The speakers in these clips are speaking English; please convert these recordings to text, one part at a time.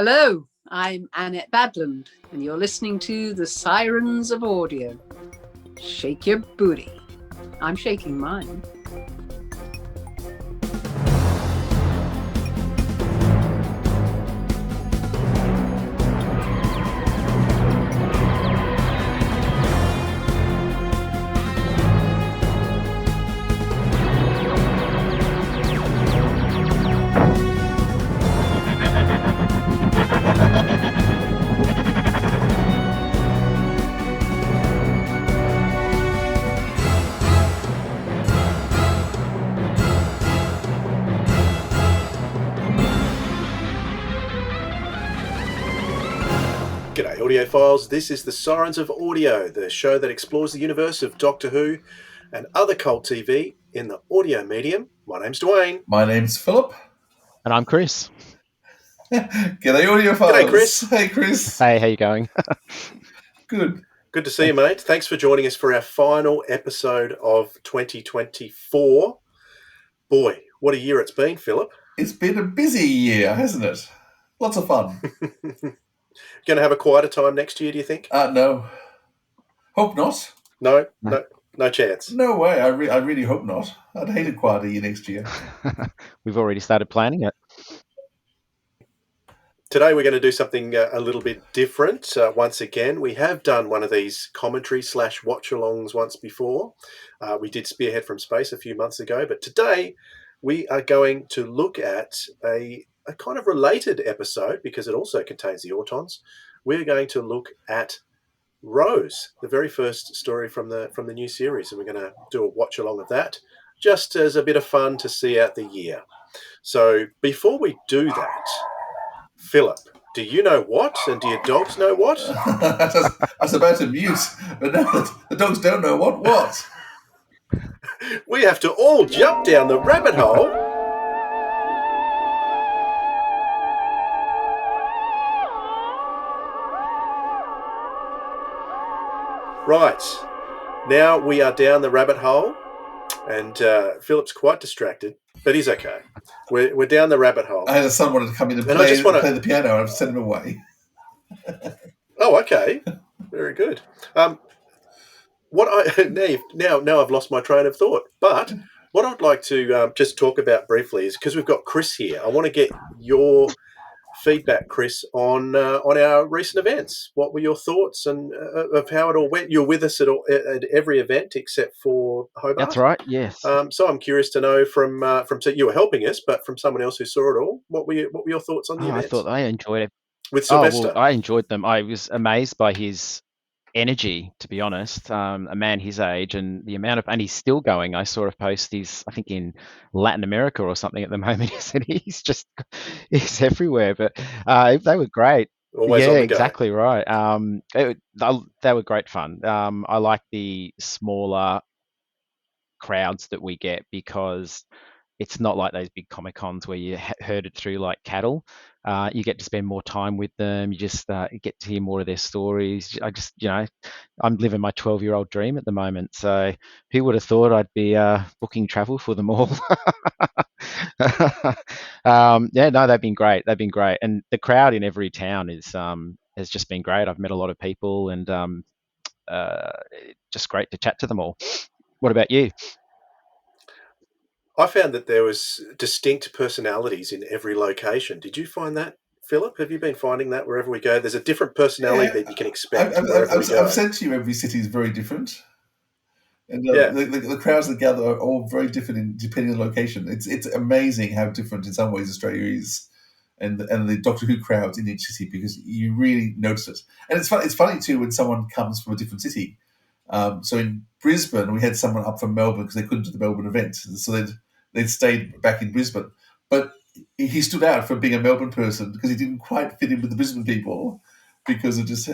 Hello, I'm Annette Badland, and you're listening to The Sirens of Audio. Shake your booty. I'm shaking mine. G'day audiophiles, this is the Sirens of Audio, the show that explores the universe of Doctor Who and other cult TV in the audio medium. My name's Dwayne. My name's Philip. And I'm Chris. G'day audiophiles. G'day Chris. Hey Chris. Hey, how you going? Good. Good to see you, mate. Thanks for joining us for our final episode of 2024. Boy, what a year it's been, Philip. It's been a busy year, hasn't it? Lots of fun. Going to have a quieter time next year, do you think? No. Hope not. No chance. No way. I really hope not. I'd hate a quieter year next year. We've already started planning it. Today we're going to do something a little bit different. Once again, we have done one of these commentary/watch-alongs once before. We did Spearhead from Space a few months ago, but today we are going to look at a kind of related episode because it also contains the Autons. We're going to look at Rose, the very first story from the new series, and we're going to do a watch-along of that just as a bit of fun to see out the year. So before we do that, Philip, do you know what? And do your dogs know what? I was about to mute, but no, the dogs don't know what. We have to all jump down the rabbit hole. Right. Now we are down the rabbit hole, and Philip's quite distracted, but he's okay. We're down the rabbit hole. I had a son wanted to come in and play the piano, and I've sent him away. Oh, okay. Very good. Now I've lost my train of thought. But what I'd like to just talk about briefly is because we've got Chris here. I want to get your feedback, Chris, on our recent events. What were your thoughts and of how it all went? You're with us at every event except for Hobart. That's right. Yes. So I'm curious to know from you were helping us, but from someone else who saw it all, what were your thoughts on the events? I thought I enjoyed it. With Sylvester. I enjoyed them. I was amazed by his energy, to be honest. A man his age and the amount of, and he's still going. I saw a post. He's, I think, in Latin America or something at the moment. He said he's everywhere. But they were great. Always on the go. Exactly right. They were great fun. I like the smaller crowds that we get because it's not like those big Comic Cons where you herd it through like cattle. You get to spend more time with them. You just get to hear more of their stories. I'm living my 12-year-old dream at the moment. So who would have thought I'd be booking travel for them all? They've been great. And the crowd in every town has just been great. I've met a lot of people and just great to chat to them all. What about you? I found that there was distinct personalities in every location. Did you find that, Philip? Have you been finding that wherever we go? There's a different personality that you can expect. I've said to you, every city is very different. And the crowds that gather are all very different depending on the location. It's amazing how different in some ways Australia is and the Doctor Who crowds in each city because you really notice it. And it's funny too when someone comes from a different city. So in Brisbane, we had someone up from Melbourne because they couldn't do the Melbourne event. So they'd stayed back in Brisbane. But he stood out for being a Melbourne person because he didn't quite fit in with the Brisbane people because of just how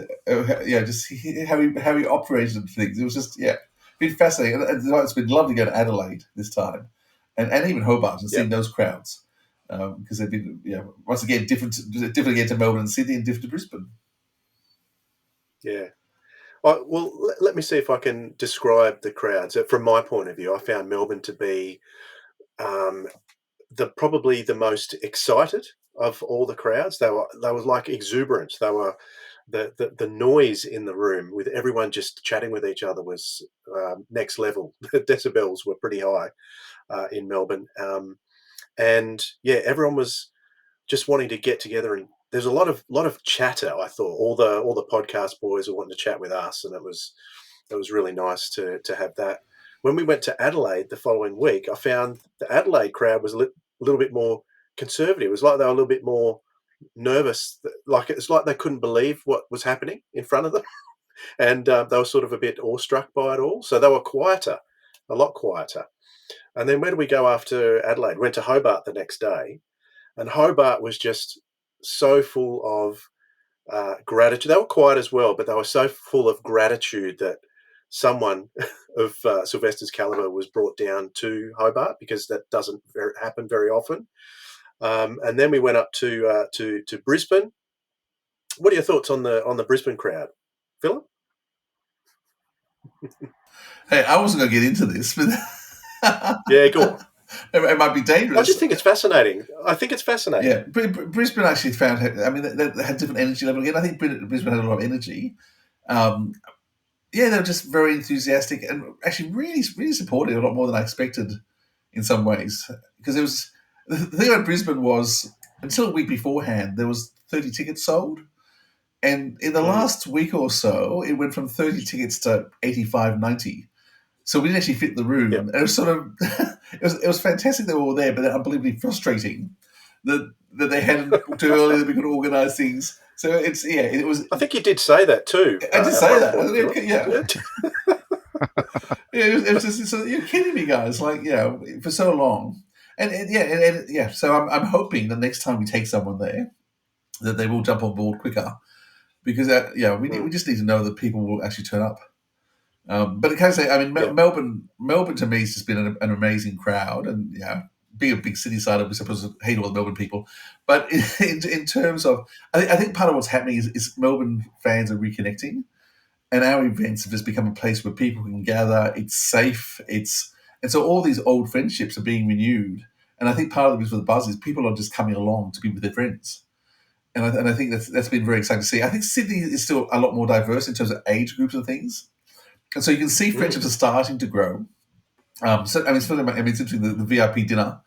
he operated things. It was just, been fascinating. And it's been lovely to go to Adelaide this time and even Hobart and seeing those crowds because they've been, once again, different again to Melbourne and Sydney and different to Brisbane. Yeah. Well, let me see if I can describe the crowds. From my point of view, I found Melbourne to be probably the most excited of all the crowds. They were like exuberant. They were the noise in the room with everyone just chatting with each other was next level. The decibels were pretty high in Melbourne, and yeah, everyone was just wanting to get together, and there's a lot of chatter. I thought all the podcast boys were wanting to chat with us, and it was really nice to have that. When we went to Adelaide the following week, I found the Adelaide crowd was a little bit more conservative. It was like they were a little bit more nervous. Like it's like they couldn't believe what was happening in front of them, and they were sort of a bit awestruck by it all. So they were quieter, a lot quieter. And then where did we go after Adelaide? Went to Hobart the next day, and Hobart was just so full of gratitude. They were quiet as well, but they were so full of gratitude that someone of Sylvester's caliber was brought down to Hobart, because that doesn't happen very often. And then we went up to Brisbane. What are your thoughts on the Brisbane crowd, Philip? Hey, I wasn't going to get into this, but yeah, go on. It might be dangerous. I just think it's fascinating. Yeah, Brisbane actually found. I mean, they had different energy level again. I think Brisbane had a lot of energy. Yeah, they were just very enthusiastic and actually really, really supportive. A lot more than I expected, in some ways. Because it was the thing about Brisbane was, until a week beforehand, there was 30 tickets sold, and in the last week or so, it went from 30 tickets to 85, 90. So we didn't actually fit the room. Yep. And it was sort of, it was fantastic they were all there, but then unbelievably frustrating that they hadn't too early that we could organise things. So it was. I think you did say that too. I did say that. It was just, so you're kidding me, guys. Like, for so long. And so I'm hoping the next time we take someone there, that they will jump on board quicker. Because, we just need to know that people will actually turn up. But can I say, I mean, Melbourne to me has just been an amazing crowd, and being a big city side, I suppose I hate all the Melbourne people. But in terms of, I think part of what's happening is Melbourne fans are reconnecting, and our events have just become a place where people can gather. It's safe. And so all these old friendships are being renewed. And I think part of the reason for the buzz is people are just coming along to be with their friends. And I think that's been very exciting to see. I think Sydney is still a lot more diverse in terms of age groups and things. And so you can see friendships are starting to grow. It's interesting, the VIP dinner.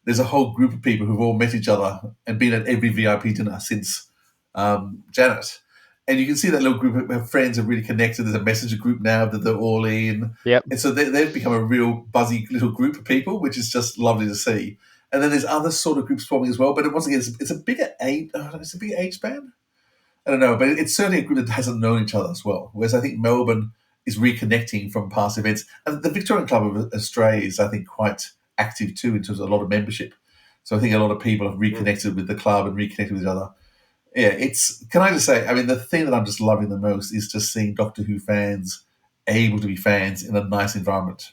There's a whole group of people who've all met each other and been at every VIP dinner since Janet. And you can see that little group of friends are really connected. There's a messenger group now that they're all in. Yep. And so they've become a real buzzy little group of people, which is just lovely to see. And then there's other sort of groups forming as well. But once again, it's a bigger age. It's a bigger age span. I don't know, but it's certainly a group that hasn't known each other as well. Whereas I think Melbourne is reconnecting from past events. And the Victorian Club of Australia is, I think, quite active too in terms of a lot of membership. So I think a lot of people have reconnected with the club and reconnected with each other. Yeah, can I just say, I mean, the thing that I'm just loving the most is just seeing Doctor Who fans able to be fans in a nice environment.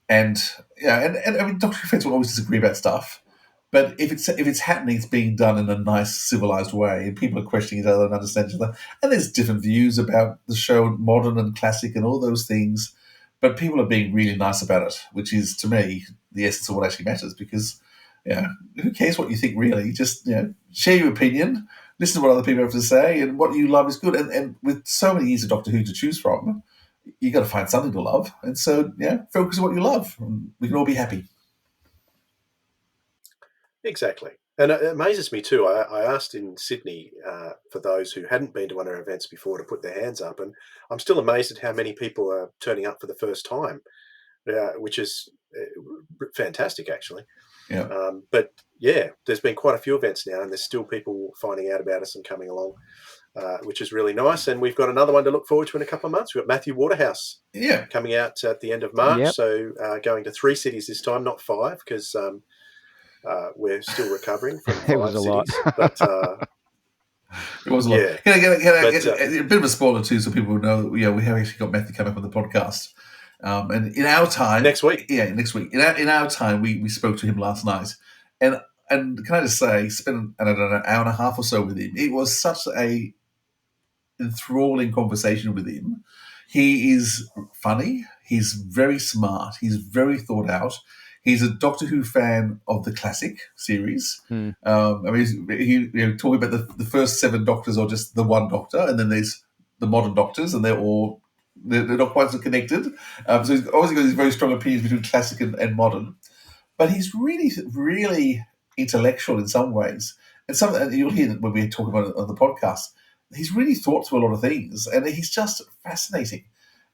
And I mean, Doctor Who fans will always disagree about stuff, but if it's happening, it's being done in a nice, civilized way, and people are questioning each other and understanding each other. And there's different views about the show, modern and classic, and all those things. But people are being really nice about it, which is, to me, the essence of what actually matters. Because, who cares what you think, really? Just share your opinion, listen to what other people have to say, and what you love is good. And with so many years of Doctor Who to choose from, you got to find something to love. And so, focus on what you love, and we can all be happy. Exactly. And it amazes me too. I asked in Sydney for those who hadn't been to one of our events before to put their hands up, and I'm still amazed at how many people are turning up for the first time, which is fantastic, actually. Yeah. But there's been quite a few events now, and there's still people finding out about us and coming along, which is really nice. And we've got another one to look forward to in a couple of months. We've got Matthew Waterhouse coming out at the end of March. Yep. So going to 3 cities this time, not 5, because we're still recovering from 5 It was a lot. But it was a lot. A bit of a spoiler too, so people will know that we have actually got Matthew coming up on the podcast. And in our time, next week. Next week. In our time, we spoke to him last night, and can I just say, spent an hour and a half or so with him. It was such a enthralling conversation with him. He is funny. He's very smart. He's very thought out. He's a Doctor Who fan of the classic series. Mm. I mean, talking about the first 7 Doctors or just the one Doctor, and then there's the modern Doctors, and they're not quite so connected. So he's obviously got these very strong opinions between classic and modern. But he's really, really intellectual in some ways. And you'll hear that when we talk about it on the podcast. He's really thought through a lot of things, and he's just fascinating.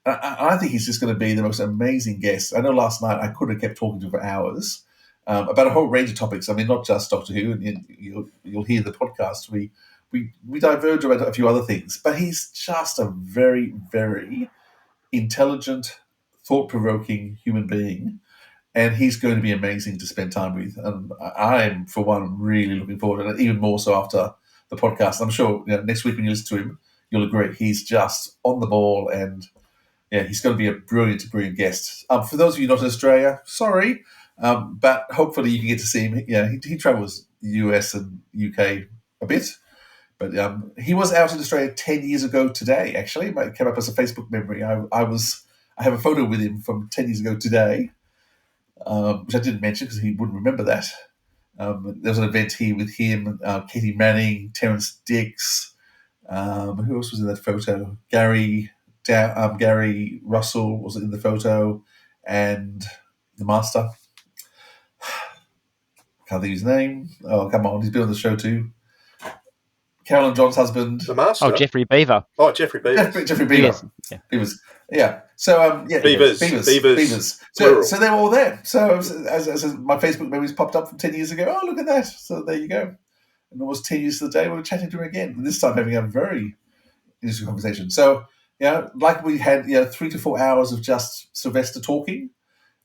I think he's just going to be the most amazing guest. I know last night I could have kept talking to him for hours about a whole range of topics. I mean, not just Doctor Who, and you'll hear the podcast. We diverge about a few other things, but he's just a very, very intelligent, thought-provoking human being, and he's going to be amazing to spend time with. And I'm, for one, really looking forward to it, even more so after the podcast. I'm sure next week when you listen to him, you'll agree he's just on the ball, and he's going to be a brilliant, brilliant guest. For those of you not in Australia, sorry, but hopefully you can get to see him. Yeah, he travels the US and UK a bit, but he was out in Australia 10 years ago today. Actually, it came up as a Facebook memory. I have a photo with him from 10 years ago today, which I didn't mention because he wouldn't remember that. There was an event here with him, Katie Manning, Terrence Dix. Who else was in that photo? Gary Russell was in the photo, and the Master. Can't think of his name. Oh, come on, he's been on the show too. Carolyn John's husband. The Master? Oh, Jeffrey Beaver. Oh, Jeffrey Beaver. Jeffrey Beaver. Beavers. Yeah. So, Beavers. So they were all there. So as my Facebook memories popped up from 10 years ago, oh, look at that. So there you go. And almost 10 years to the day, we were chatting to him again. And this time having a very interesting conversation. So, like we had 3 to 4 hours of just Sylvester talking.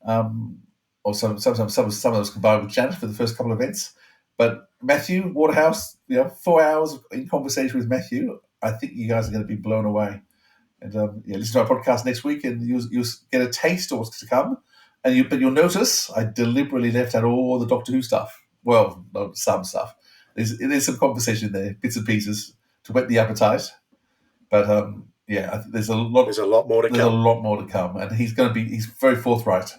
Or sometimes some of those combined with Janet for the first couple of events. But Matthew Waterhouse, 4 hours in conversation with Matthew. I think you guys are going to be blown away. And listen to our podcast next week, and you'll get a taste of what's to come. But you'll notice I deliberately left out all the Doctor Who stuff. Well, not some stuff. There's some conversation there, bits and pieces to whet the appetite. But I think there's a lot. There's a lot more to come. There's a lot more to come, and he's very forthright.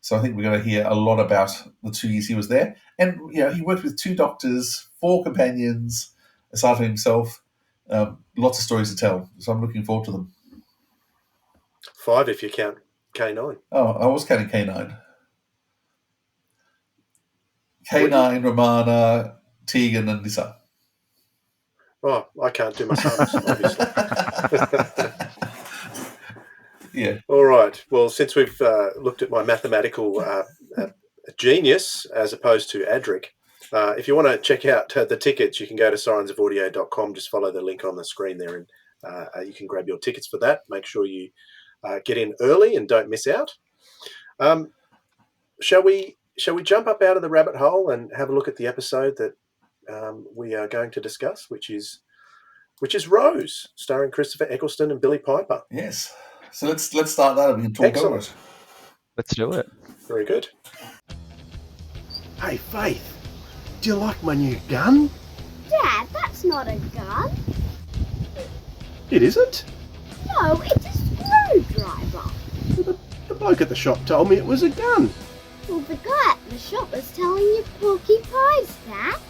So I think we're going to hear a lot about the 2 years he was there. And, he worked with 2 doctors, 4 companions, aside from himself. Lots of stories to tell. So I'm looking forward to them. 5 if you count K9. Oh, I was counting K9. K9, Romana, Tegan, and Lisa. Oh, I can't do my sums, obviously. Yeah. All right. Well, since we've looked at my mathematical genius as opposed to Adric, if you want to check out the tickets, you can go to sirensofaudio.com. Just follow the link on the screen there, and you can grab your tickets for that. Make sure you get in early and don't miss out. Shall we jump up out of the rabbit hole and have a look at the episode that we are going to discuss, which is Rose, starring Christopher Eccleston and Billy Piper. Yes. So let's start that and we can talk over it. Let's do it. Very good. Hey, Faith, do you like my new gun? Dad, that's not a gun. It isn't. No, it's a screwdriver. The bloke at the shop told me it was a gun. Well, the guy at the shop was telling you Porky Pie's that.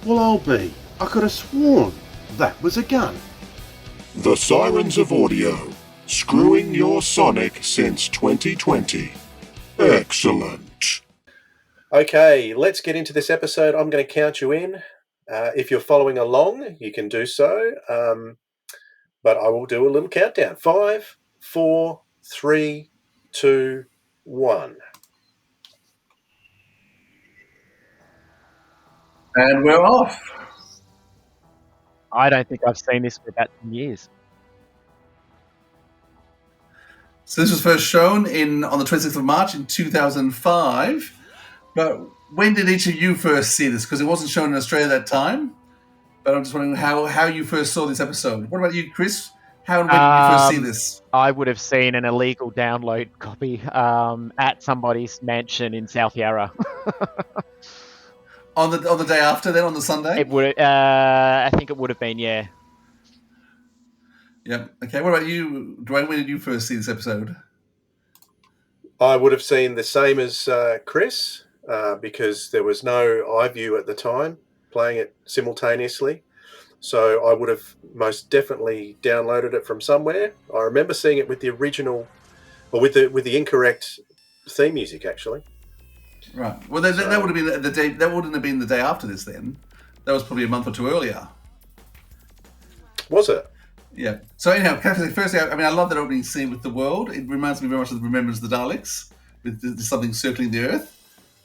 Well, I'll be. I could have sworn that was a gun. The Sirens of Audio. Screwing your Sonic since 2020. Excellent. Okay, let's get into this episode. I'm going to count you in. If you're following along, you can do so. But I will do a little countdown. 5, 4, 3, 2, 1. And we're off. I don't think I've seen this for about 10 years. So this was first shown on the 26th of March in 2005. But when did each of you first see this? Because it wasn't shown in Australia at that time. But I'm just wondering how you first saw this episode. What about you, Chris? How and when did you first see this? I would have seen an illegal download copy at somebody's mansion in South Yarra. On the day after, then on the Sunday? It would. I think it would have been, yeah. Yeah. Okay. What about you, Dwayne? When did you first see this episode? I would have seen the same as Chris because there was no iView at the time playing it simultaneously. So I would have most definitely downloaded it from somewhere. I remember seeing it with the original, or with the incorrect theme music, actually. Right. Well, that would have been the day. That wouldn't have been the day after this. Then that was probably a month or two earlier. Was it? Yeah. So anyhow, firstly, I mean, I love that opening scene with the world. It reminds me very much of the Remembrance of the Daleks, with something circling the Earth.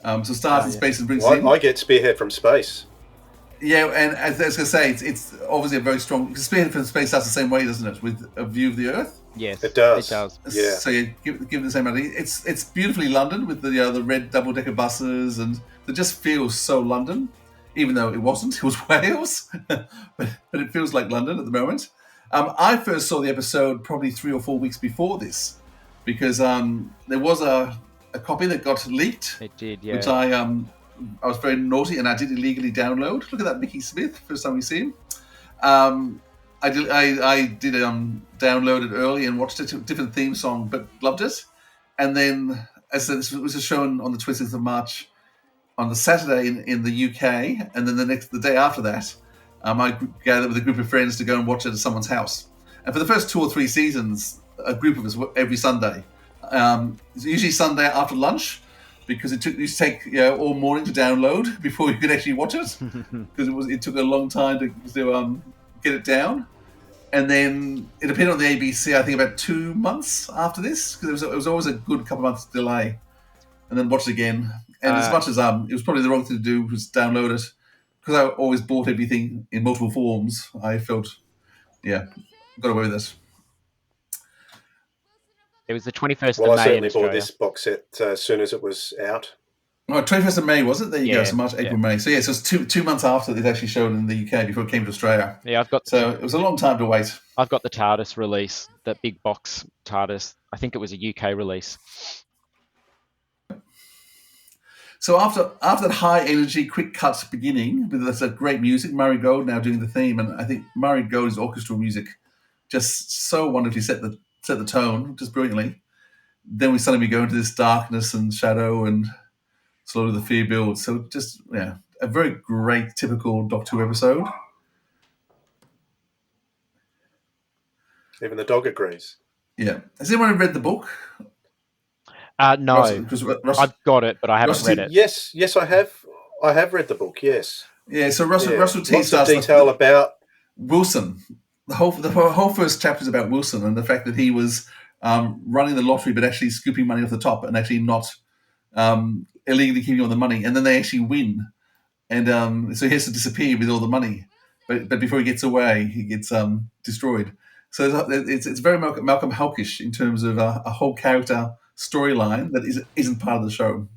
So stars in space and brings in. I get Spearhead from Space. Yeah, and as I was going to say, it's obviously a very strong. Because Spearhead from Space starts the same way, doesn't it? With a view of the Earth. Yes, it does. It does. Yeah. So you give it the same idea. It's beautifully London with the red double-decker buses, and it just feels so London, even though it wasn't. It was Wales, but it feels like London at the moment. I first saw the episode probably 3 or 4 weeks before this, because there was a copy that got leaked. It did, yeah. Which I was very naughty and I did illegally download. Look at that, Mickey Smith. First time we see him. I did download it early and watched it, a different theme song, but loved it. And then, as I said, this was shown on the 20th of March on the Saturday in the UK, and then the day after that, I gathered with a group of friends to go and watch it at someone's house. And for the first 2 or 3 seasons, a group of us every Sunday. It's usually Sunday after lunch, because it used to take all morning to download before you could actually watch it, because it took a long time to get it down. And then it appeared on the ABC, I think, about 2 months after this, because it was always a good couple of months delay. And then watched it again. And as much as it was probably the wrong thing to do was download it, because I always bought everything in multiple forms, I felt, got away with it. It was the 21st well, of May. I certainly bought this box set as soon as it was out. Oh, 21st of May, was it? There you go. So March, April, May. So so it's two months after it actually showed in the UK before it came to Australia. Yeah, So it was a long time to wait. I've got the TARDIS release, that big box TARDIS. I think it was a UK release. So after that high energy, quick cuts beginning with that great music, Murray Gold now doing the theme, and I think Murray Gold's orchestral music just so wonderfully set the tone, just brilliantly. Then we suddenly go into this darkness and shadow and slowly the fear builds. So just a very great typical Doctor Who episode. Even the dog agrees. Yeah. Has anyone read the book? No, I've got it, but I haven't read it. Yes, I have. I have read the book. Yes. Yeah. So Russell T. Lots of detail about Wilson. The whole first chapter is about Wilson and the fact that he was running the lottery, but actually scooping money off the top and actually not illegally keeping all the money. And then they actually win, and so he has to disappear with all the money. But before he gets away, he gets destroyed. So it's very Malcolm Halkish in terms of a whole character storyline that isn't part of the show.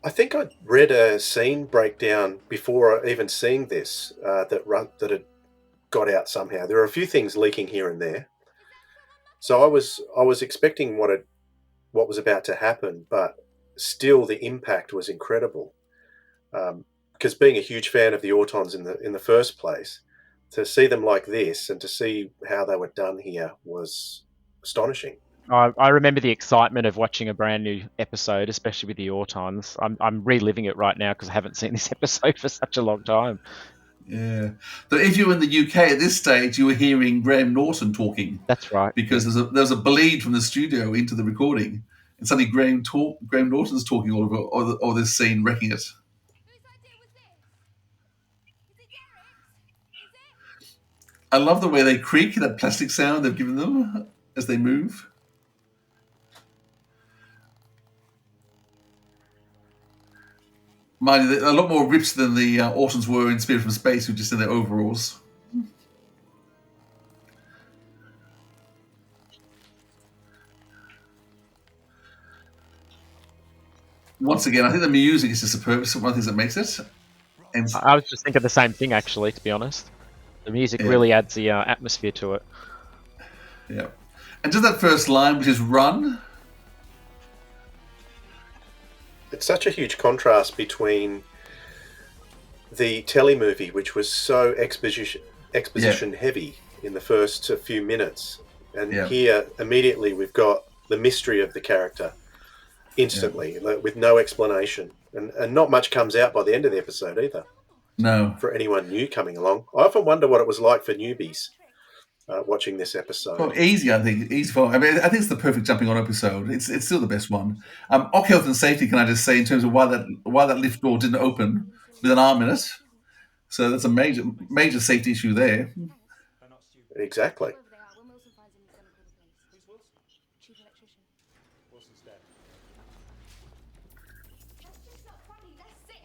I think I read a scene breakdown before even seeing this that had got out somehow. There are a few things leaking here and there, so I was expecting what was about to happen, but still the impact was incredible. Because being a huge fan of the Autons in the first place, to see them like this and to see how they were done here was astonishing. I remember the excitement of watching a brand new episode, especially with the Autons. I'm reliving it right now because I haven't seen this episode for such a long time. Yeah. But if you're in the UK at this stage, you were hearing Graham Norton talking. That's right. Because there's a bleed from the studio into the recording. And suddenly Graham Norton's talking all over all this scene, wrecking it. I love the way they creak, that plastic sound they've given them as they move. Mind you, a lot more rips than the Autons were in Spirit from Space, who just in their overalls. Once again, I think the music is just superb. It's one of the things that makes it. And I was just thinking the same thing, actually, to be honest. The music really adds the atmosphere to it. Yeah. And just that first line, which is run. It's such a huge contrast between the telemovie, which was so exposition exposition heavy in the first few minutes, and here immediately we've got the mystery of the character instantly with no explanation, and not much comes out by the end of the episode either. No. For anyone new coming along, I often wonder what it was like for newbies watching this episode. Well, easy, I think. Easy for. I mean, I think it's the perfect jumping on episode. It's still the best one. Ock health and safety. Can I just say, in terms of why that lift door didn't open with an arm in it? So that's a major safety issue there. Exactly.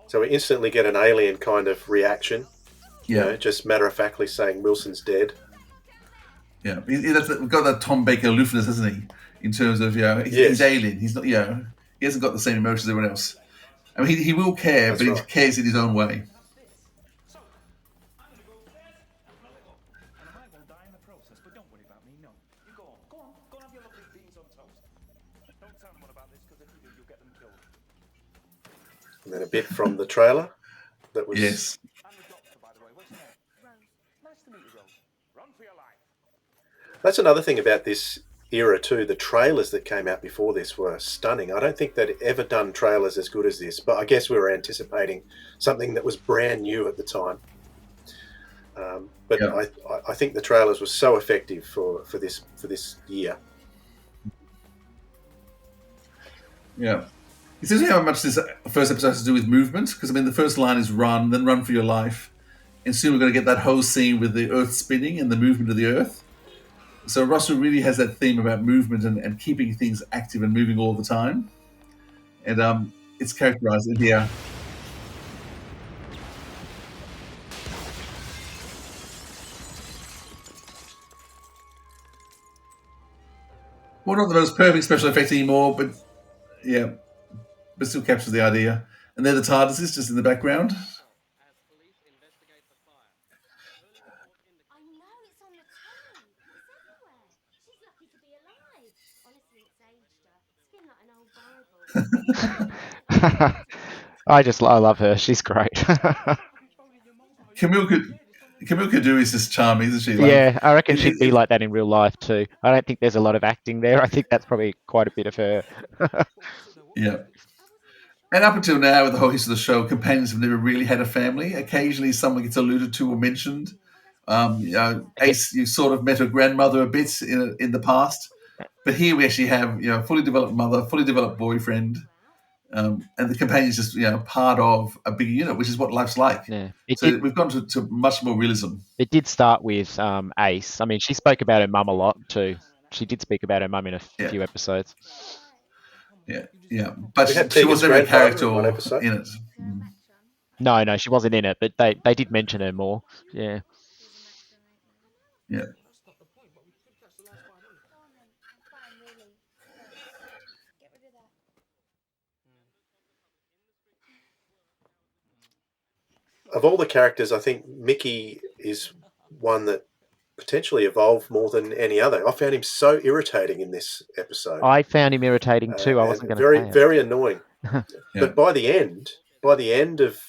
So we instantly get an alien kind of reaction. You know, just matter-of-factly saying Wilson's dead. Yeah, he's got that Tom Baker aloofness, hasn't he? In terms of, he's alien. He's not, he hasn't got the same emotions as everyone else. I mean, he will care, but he cares in his own way. And then a bit from the trailer that was... Yes. That's another thing about this era too. The trailers that came out before this were stunning. I don't think they'd ever done trailers as good as this, but I guess we were anticipating something that was brand new at the time. I think the trailers were so effective for this year. Yeah. It says how much this first episode has to do with movement, because I mean the first line is run, then run for your life, and soon we're going to get that whole scene with the Earth spinning and the movement of the Earth. So Russell really has that theme about movement and keeping things active and moving all the time, and it's characterized in here. Well, not the most perfect special effect anymore, but yeah. But still captures the idea. And there the TARDIS is just in the background. I love her. She's great. Camille Cadu is just charming, isn't she? Yeah, I reckon she'd be like that in real life too. I don't think there's a lot of acting there. I think that's probably quite a bit of her. Yeah. And up until now, with the whole history of the show, companions have never really had a family. Occasionally, someone gets alluded to or mentioned. Ace, you sort of met her grandmother a bit in the past, but here we actually have fully developed mother, fully developed boyfriend, and the companion's just part of a bigger unit, which is what life's like. Yeah, we've gone to much more realism. It did start with Ace. I mean, she spoke about her mum a lot too. She did speak about her mum in a few episodes. Yeah, but she was never a character in it. No, she wasn't in it, but they did mention her more. Yeah. Yeah. Of all the characters, I think Mickey is one that potentially evolved more than any other. I found him so irritating in this episode. I found him irritating too. I wasn't going to say it. Very annoying. But by the end of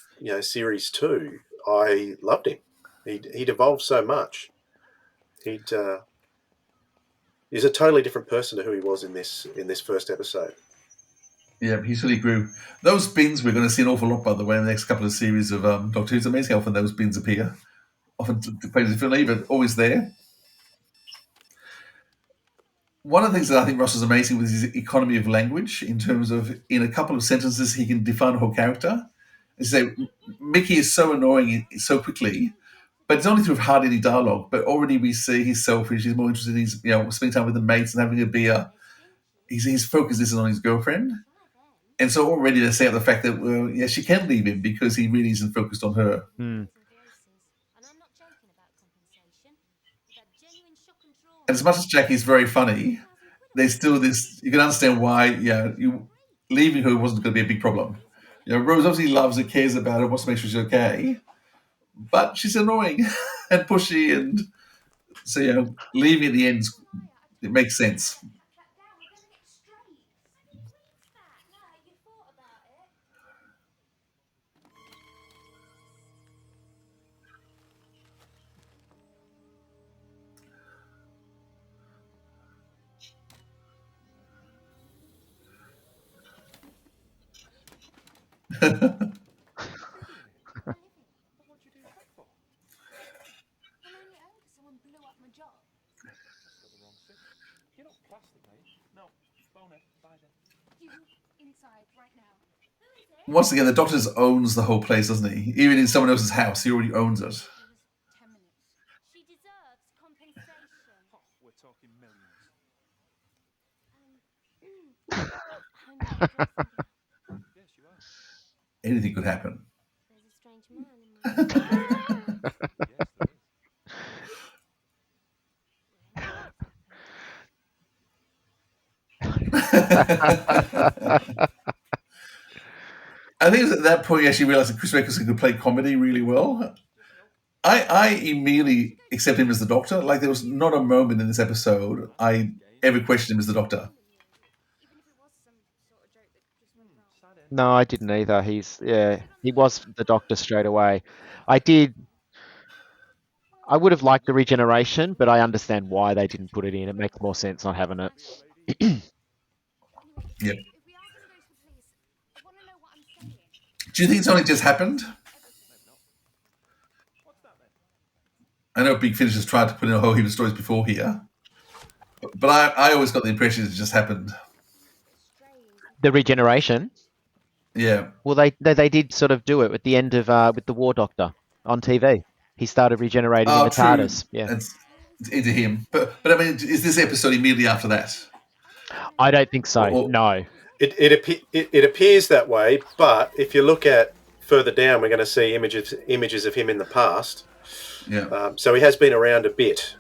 series 2, I loved him. He'd evolved so much. He's a totally different person to who he was in this first episode. Yeah, he really grew. Those bins we're going to see an awful lot, by the way, in the next couple of series of Doctor Who. It's amazing how often those bins appear. Often differently, but always there. One of the things that I think Ross is amazing with his economy of language, in terms of in a couple of sentences he can define a whole character. As you say, Mickey is so annoying so quickly, but it's only through hardly any dialogue. But already we see he's selfish. He's more interested in spending time with the mates and having a beer. His focus isn't on his girlfriend. And so already they say the fact that, she can leave him because he really isn't focused on her. Mm. And as much as Jackie's very funny, there's still this, you can understand why, you leaving her wasn't going to be a big problem. Rose obviously loves her, cares about her, wants to make sure she's okay, but she's annoying and pushy, and so, leaving at the end, it makes sense. Once again, the Doctor owns the whole place, doesn't he? Even in someone else's house, he already owns it. She deserves compensation. We're talking millions. I'm not addressing you. Yes, you are. Anything could happen. There's a strange man in my Yes, there is. I think it was at that point you actually realised that Chris Eccleston could play comedy really well. I immediately accepted him as the Doctor. Like, there was not a moment in this episode I ever questioned him as the Doctor. No, I didn't either. He was the Doctor straight away. I would have liked the regeneration, but I understand why they didn't put it in. It makes more sense not having it. Yep. Do you think it's only just happened? I know Big Finish has tried to put in a whole heap of stories before here, but I always got the impression it just happened. The regeneration? Yeah. Well, they did sort of do it at the end of with the War Doctor on TV. He started regenerating in the true. TARDIS. Yeah. It's into him. But I mean, is this episode immediately after that? I don't think so. No. It appears that way, but if you look at further down, we're going to see images of him in the past. Yeah. So he has been around a bit.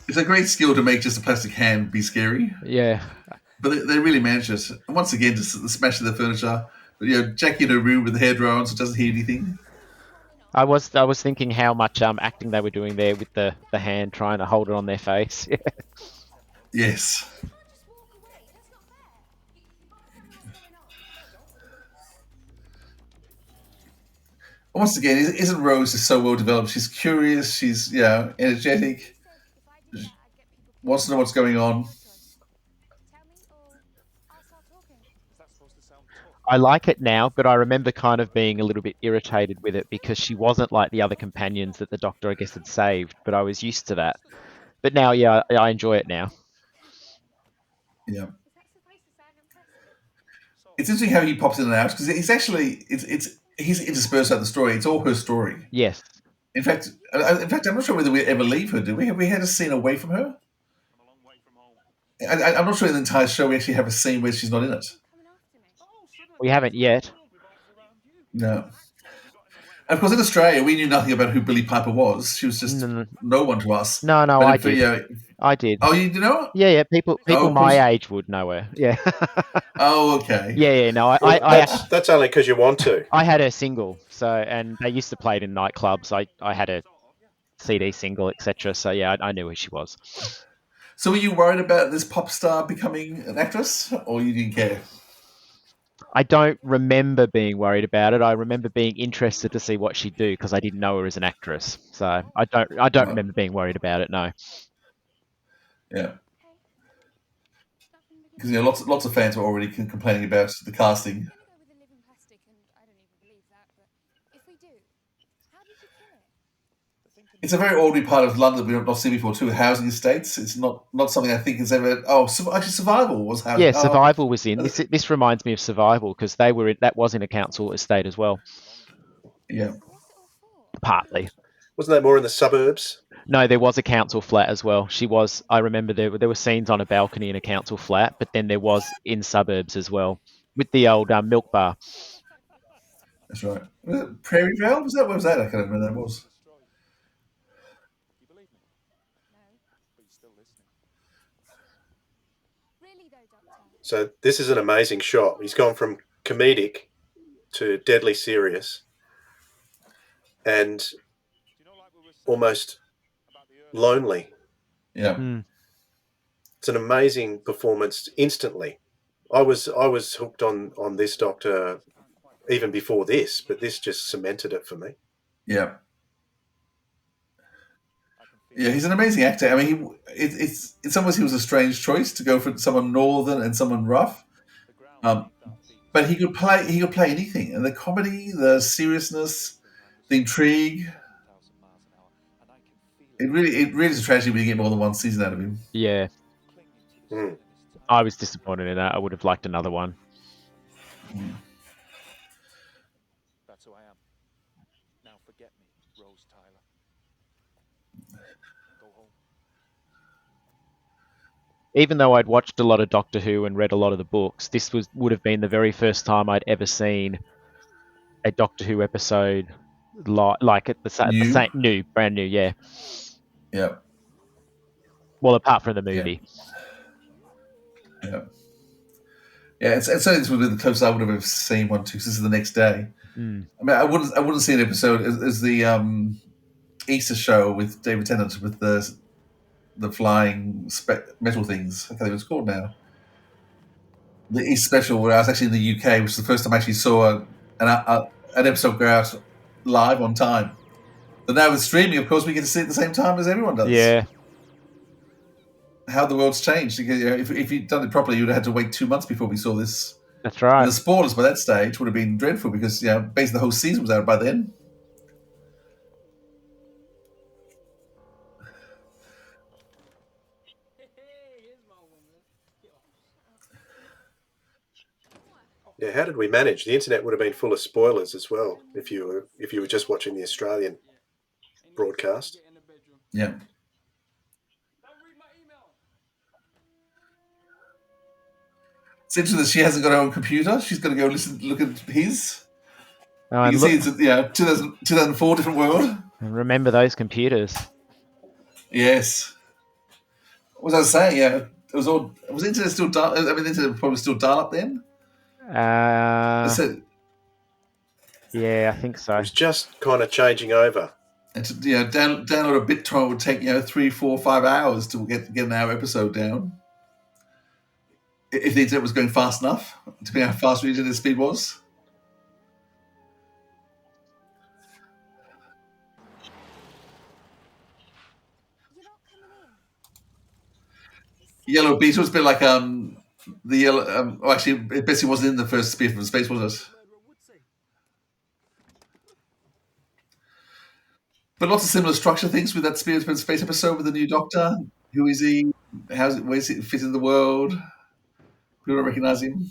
It's a great skill to make just a plastic hand be scary. Yeah. But they really managed it. And once again, just the smashing the furniture. But, Jackie in her room with the hair dryer on, so doesn't hear anything. I was thinking how much acting they were doing there with the hand trying to hold it on their face. Yes. Once again, isn't Rose just so well developed? She's curious. She's energetic. Wants to know what's going on. I like it now, but I remember kind of being a little bit irritated with it because she wasn't like the other companions that the Doctor, I guess, had saved, but I was used to that. But now, yeah, I enjoy it now. Yeah. It's interesting how he pops in and out because he's actually he's interspersed out the story. It's all her story. Yes. In fact, I'm not sure whether we ever leave her. Do we? Have we had a scene away from her? I'm not sure in the entire show we actually have a scene where she's not in it. We haven't yet. No. And of course, in Australia, we knew nothing about who Billie Piper was. She was just no one to us. No, I did. I did. Oh, you know? Yeah. People my age would know her. Yeah. Oh, okay. Yeah. No, that's only because you want to. I had her single, and they used to play it in nightclubs. I had a CD single, etc. So yeah, I knew who she was. So were you worried about this pop star becoming an actress, or you didn't care? I don't remember being worried about it. I remember being interested to see what she'd do because I didn't know her as an actress. So I don't remember being worried about it. No. Yeah. Because lots of fans were already complaining about the casting. It's a very ordinary part of London we've not seen before too. Housing estates. It's not something I think has ever. Oh, actually, Survival was housing. Yeah, Survival was in. This reminds me of Survival because that was in a council estate as well. Yeah. Partly. Wasn't that more in the suburbs? No, there was a council flat as well. I remember there were scenes on a balcony in a council flat, but then there was in suburbs as well with the old milk bar. That's right. Was it Prairie Vale? What was that? I can't remember that was. So this is an amazing shot. He's gone from comedic to deadly serious and almost lonely. Yeah. Mm. It's an amazing performance instantly. I was hooked on this Doctor even before this, but this just cemented it for me. Yeah. Yeah, he's an amazing actor. I mean, it's almost he was a strange choice to go for someone northern and someone rough, but he could play anything, and the comedy, the seriousness, the intrigue. It really is a tragedy when you get more than one season out of him. Yeah. Mm. I was disappointed in that. I would have liked another one. That's who I am. Now forget me, Rose Tyler. Go home. Even though I'd watched a lot of Doctor Who and read a lot of the books, this would have been the very first time I'd ever seen a Doctor Who episode like at the same brand new, yeah. Yeah. Well, apart from the movie. Yeah. Yeah, it's certainly this would be the closest I would have ever seen one to. This is the next day. Mm. I mean, I wouldn't see an episode as the Easter show with David Tennant with the flying metal things. I can't think what it's called now. The Easter special where I was actually in the UK, which was the first time I actually saw an episode go out live on time. But now with streaming, of course, we get to see it at the same time as everyone does. Yeah. How the world's changed. If you'd done it properly, you'd have had to wait 2 months before we saw this. That's right. And the spoilers by that stage would have been dreadful because basically the whole season was out by then. Yeah, how did we manage? The internet would have been full of spoilers as well if you were just watching the Australian broadcast. Yeah. It's interesting that she hasn't got her own computer. She's got to go look at his. You can see it's 2004 different world. Remember those computers? Yes. What was I saying? Yeah, it was all. Was internet still dial? I mean, internet was probably still dial up then. Yeah, I think so. It was just kind of changing over. And to download a BitTorrent would take 3, 4, 5 hours to get an hour episode down. If the internet was going fast enough, depending on how fast the internet speed was. Yellow Beetle was a bit like the yellow. Actually, it basically wasn't in the first Spear from Space, was it? But lots of similar structure things with that Spear from Space episode with the new Doctor. Who is he? Where does it fit in the world? People don't recognize him.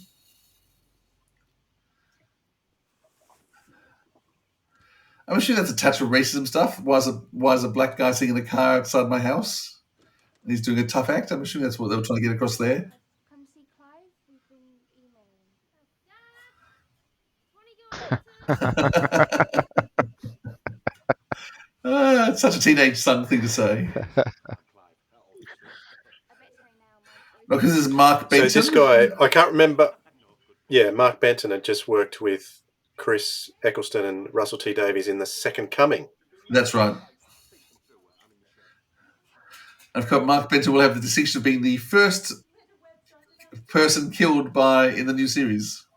I'm assuming that's a touch of racism stuff. Why is a black guy sitting in a car outside my house? And he's doing a tough act. I'm assuming that's what they were trying to get across there. Come see Clive. We've been emailing. It's such a teenage son thing to say. Because this is Mark Benton. So this guy, I can't remember. Yeah, Mark Benton had just worked with Chris Eccleston and Russell T Davies in The Second Coming. That's right. Of course, Mark Benton will have the distinction of being the first person killed in the new series,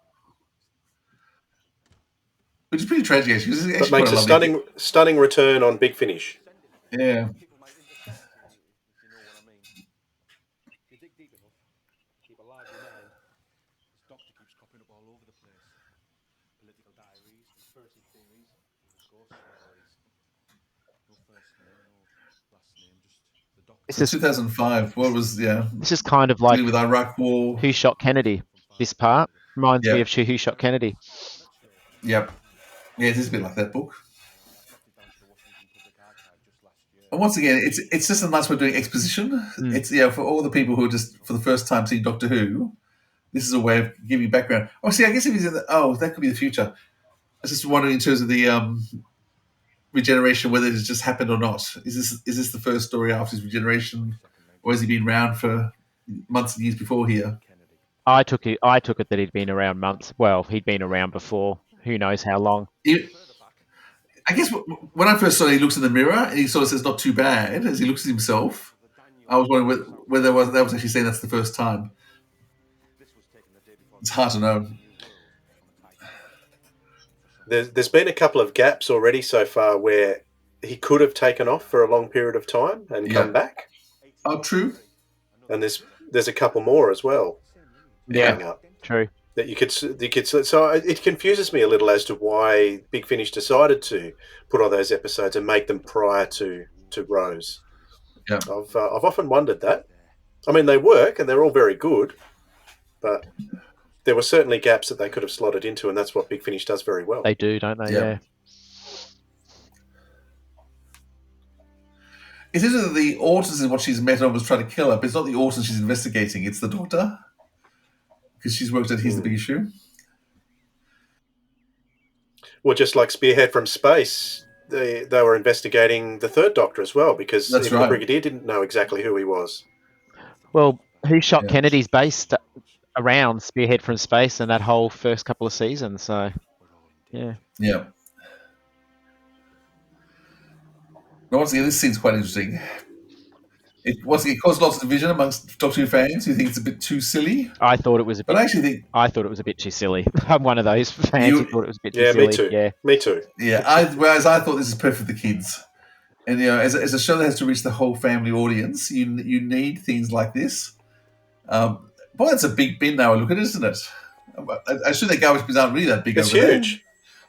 which is pretty tragic. Actually, but makes a stunning return on Big Finish. Yeah. This is 2005. What was This is kind of like with Iraq War. Who Shot Kennedy? This part reminds me of Who Shot Kennedy. Yep. Yeah, it is a bit like that book. And once again, it's just a nice way of doing exposition. It's for all the people who are just for the first time seeing Doctor Who. This is a way of giving background. Oh, see, I guess if he's in that could be the future. I was just wondering in terms of the regeneration, whether it has just happened or not. Is this the first story after his regeneration, or has he been around for months and years before here? I took it that he'd been around months. Well, he'd been around before. Who knows how long? I guess when I first saw it, he looks in the mirror and he sort of says, "Not too bad," as he looks at himself. I was wondering whether that was actually saying that's the first time. It's hard to know. There's been a couple of gaps already so far where he could have taken off for a long period of time and come back. Oh, true. And there's a couple more as well. Yeah, up true. that you could. So it confuses me a little as to why Big Finish decided to put on those episodes and make them prior to Rose. Yeah. I've often wondered that. I mean, they work and they're all very good, but there were certainly gaps that they could have slotted into, and that's what Big Finish does very well. They do, don't they? Yeah. It isn't that the autism is what she's met and was trying to kill her, but it's not the autism she's investigating, it's the doctor. Because she's worked out he's the big issue. Well, just like Spearhead from Space, they were investigating the third Doctor as well, because That's the right. Brigadier didn't know exactly who he was. Well, who shot Kennedy's based around Spearhead from Space and that whole first couple of seasons, so yeah. Yeah. Now, once again, this scene's quite interesting. It caused lots of division amongst Doctor Who fans who think it's a bit too silly. I thought it was a bit. But I actually think I thought it was a bit too silly. I'm one of those fans who thought it was a bit too silly. Me too. Yeah, me too. Yeah, whereas I thought this is perfect for the kids. And as a show that has to reach the whole family audience, you need things like this. Boy, that's a big bin now. Look at it, isn't it? I assume that garbage bins aren't really that big. It's over huge. There.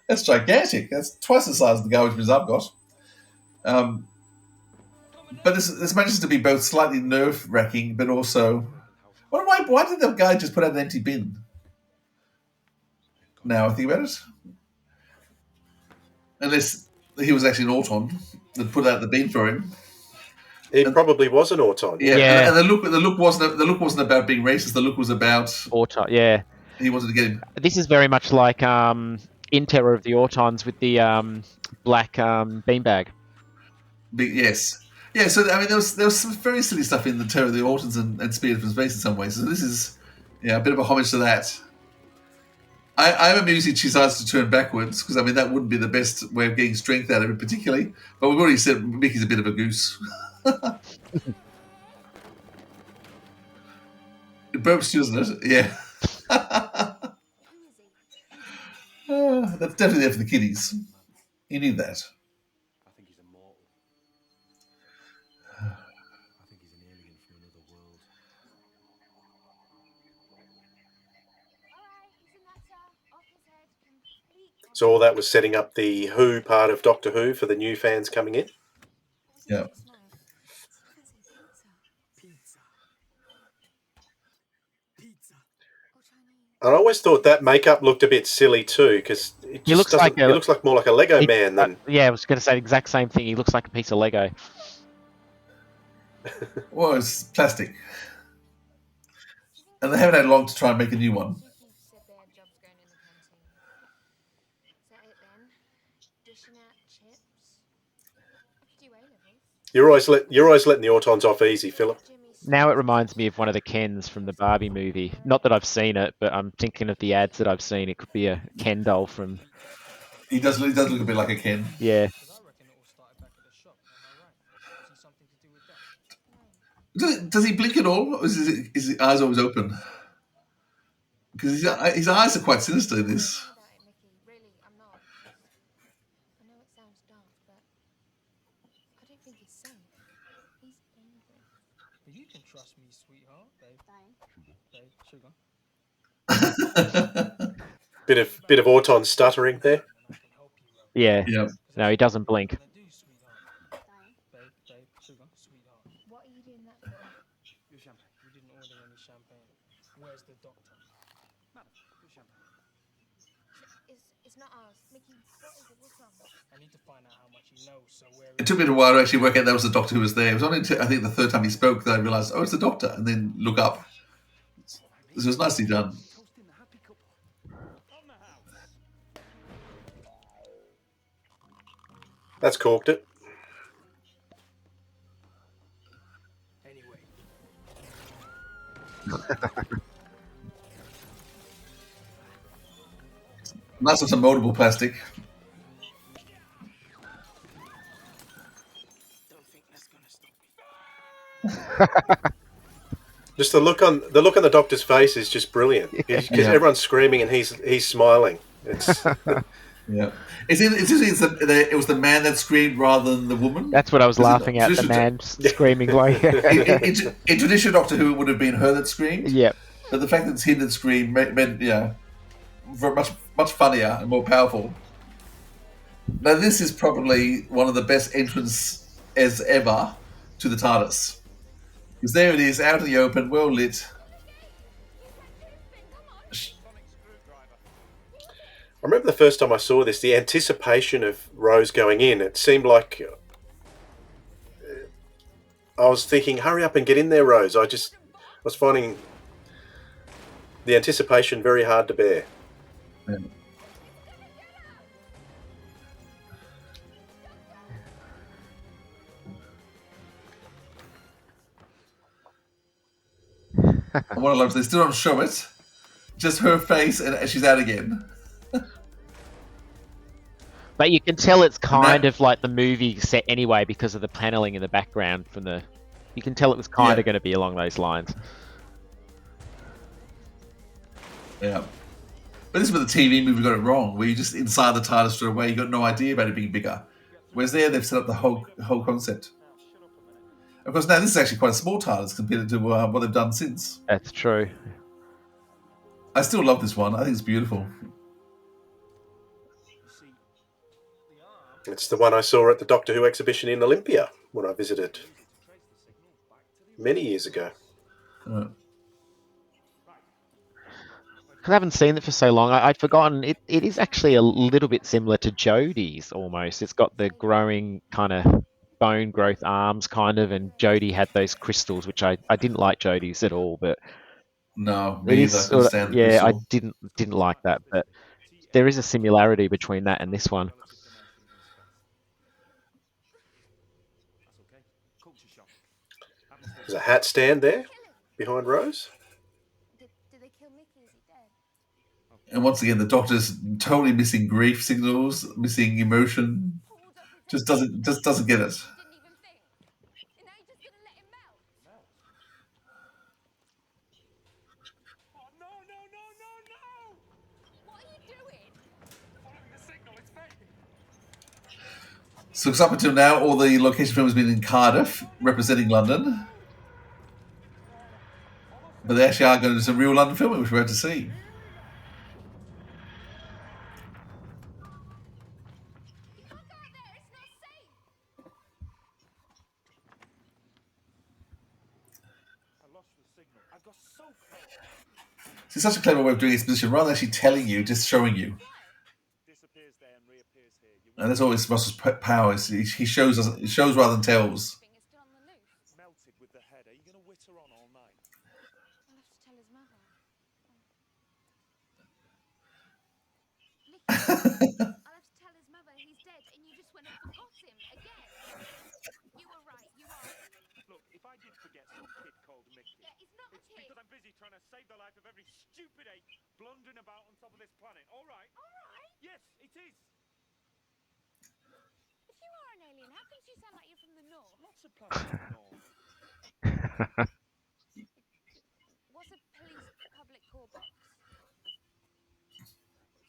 That's gigantic. That's twice the size of the garbage bins I've got. But this manages to be both slightly nerve-wracking, but also, why did the guy just put out an empty bin? Now I think about it, unless he was actually an Auton that put out the bin for him. He probably was an Auton. Yeah. And the look wasn't about being racist. The look was about Auton. Yeah, he wanted to get him. This is very much like in Terror of the Autons with the black beanbag. Yes. Yeah, so I mean, there was some very silly stuff in the Terror of the Autons and Spearhead from Space in some ways. So this is, a bit of a homage to that. I'm amused she decides to turn backwards because I mean that wouldn't be the best way of getting strength out of it, particularly. But we've already said Mickey's a bit of a goose. It burps too, isn't it? Yeah. That's definitely there for the kiddies. You need that. So all that was setting up the Who part of Doctor Who for the new fans coming in? Yeah. I always thought that makeup looked a bit silly too, because he looks like more like a Lego man than. Yeah, I was going to say the exact same thing. He looks like a piece of Lego. Well, it's plastic, and they haven't had long to try and make a new one. You're always letting the Autons off easy, Philip. Now it reminds me of one of the Kens from the Barbie movie. Not that I've seen it, but I'm thinking of the ads that I've seen. It could be a Ken doll from. He does look a bit like a Ken. Yeah. Does he blink at all, or is his eyes always open? Because his eyes are quite sinister in this. You can trust me, sweetheart. Sugar. Bit of Auton stuttering there. Yeah. Yeah. No, he doesn't blink. What are you doing that for? Your champagne. You didn't order any champagne. Where's the doctor? Madam, your champagne. It's not ours. Mickey, what is it? What's wrong? I need to find out how much he knows, so where It took me a while to actually work out that was the doctor who was there. It was only I think the third time he spoke that I realised, oh, it's the doctor, and then look up. This was nicely done. That's corked it. Nice with some moldable plastic. Just the look on the Doctor's face is just brilliant because everyone's screaming and he's smiling. It's yeah. It was the man that screamed rather than the woman. That's what I was laughing at. The man screaming like in traditional Doctor Who, it would have been her that screamed. Yep. But the fact that it's him that screamed meant much funnier and more powerful. Now, this is probably one of the best entrances as ever to the TARDIS. Because there it is, out in the open, well lit. I remember the first time I saw this, the anticipation of Rose going in. It seemed like I was thinking, hurry up and get in there, Rose. I was finding the anticipation very hard to bear. Yeah. What I love is they still don't show it. Just her face and she's out again. But you can tell it's kind of like the movie set anyway because of the paneling in the background from the... You can tell it was kind of going to be along those lines. Yeah. But this is where the TV movie got it wrong, where you just inside the TARDIS straight away, you got no idea about it being bigger. Whereas there, they've set up the whole concept. Of course, now this is actually quite a small TARDIS compared to what they've done since. That's true. I still love this one. I think it's beautiful. It's the one I saw at the Doctor Who exhibition in Olympia when I visited many years ago. Right. I haven't seen it for so long. I'd forgotten. It is actually a little bit similar to Jodie's almost. It's got the growing kind of bone growth arms kind of, and Jodie had those crystals, which I didn't like Jodie's at all. But no, me either. I didn't like that. But there is a similarity between that and this one. There's a hat stand there behind Rose. And once again, the Doctor's totally missing grief signals, missing emotion. Just doesn't get it. So up until now, all the location film has been in Cardiff, representing London. But they actually are going to do some real London filming, which we're about to see. It's such a clever way of doing exposition, rather than actually telling you, just showing you. And that's always Russell's power. He shows us. He shows rather than tells. Melted with the head. Are you going to witter on all night? I'll have to tell his mother. I'll have to tell his mother he's dead, and you just went and forgot him again. You were right. You are. Look, if I did forget some kid called Mickey, It's not a kid. because I'm busy trying to save the life of every stupid ape blundering about on top of this planet. All right? All right. Yes, it is. If you are an alien, how can you sound like you're from the north? Lots of planets north. What's a police public call box?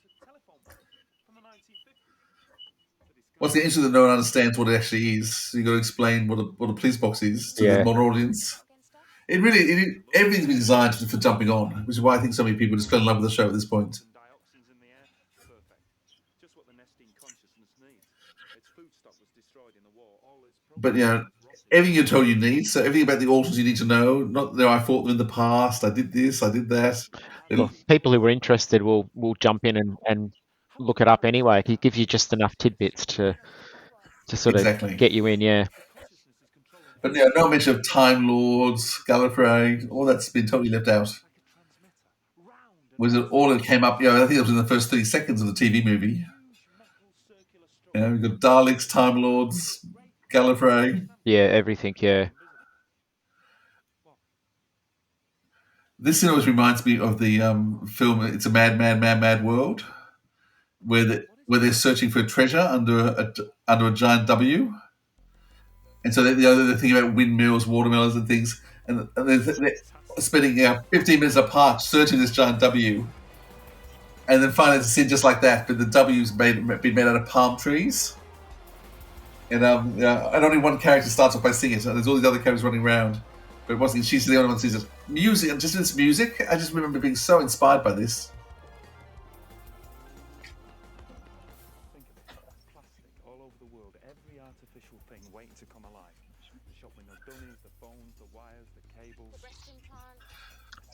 It's a telephone book from the 1950s. What's the issue that no one understands what it actually is? So you got to explain what a police box is to the modern audience. It really, everything's been designed for jumping on, which is why I think so many people just fell in love with the show at this point. Dioxins in the air. Perfect. Just what the nesting consciousness needs. Its food stock was destroyed in the war. All its But everything you're told you need. So everything about the alters you need to know. Not I fought them in the past. I did this. I did that. Well, people who are interested will jump in and look it up anyway. It gives you just enough tidbits to sort of get you in, yeah. But no mention of Time Lords, Gallifrey, all that's been totally left out. Was it all that came up? I think it was in the first 30 seconds of the TV movie. We've got Daleks, Time Lords, Gallifrey. Yeah, everything, yeah. This always reminds me of the film "It's a Mad World," where they're searching for a treasure under a giant W, and so they're thinking about windmills, watermelons, and things, and spending 15 minutes apart searching this giant W, and then finally it's a scene just like that, but the W's been made out of palm trees, and and only one character starts off by singing it, and there's all these other characters running around, but she's the only one who sees it. Music, and just this music, I just remember being so inspired by this. Think of it. Plastic all over the world. Every artificial thing waiting to come alive. The shop window dummies, the phones, the wires, the cables. The breast implant.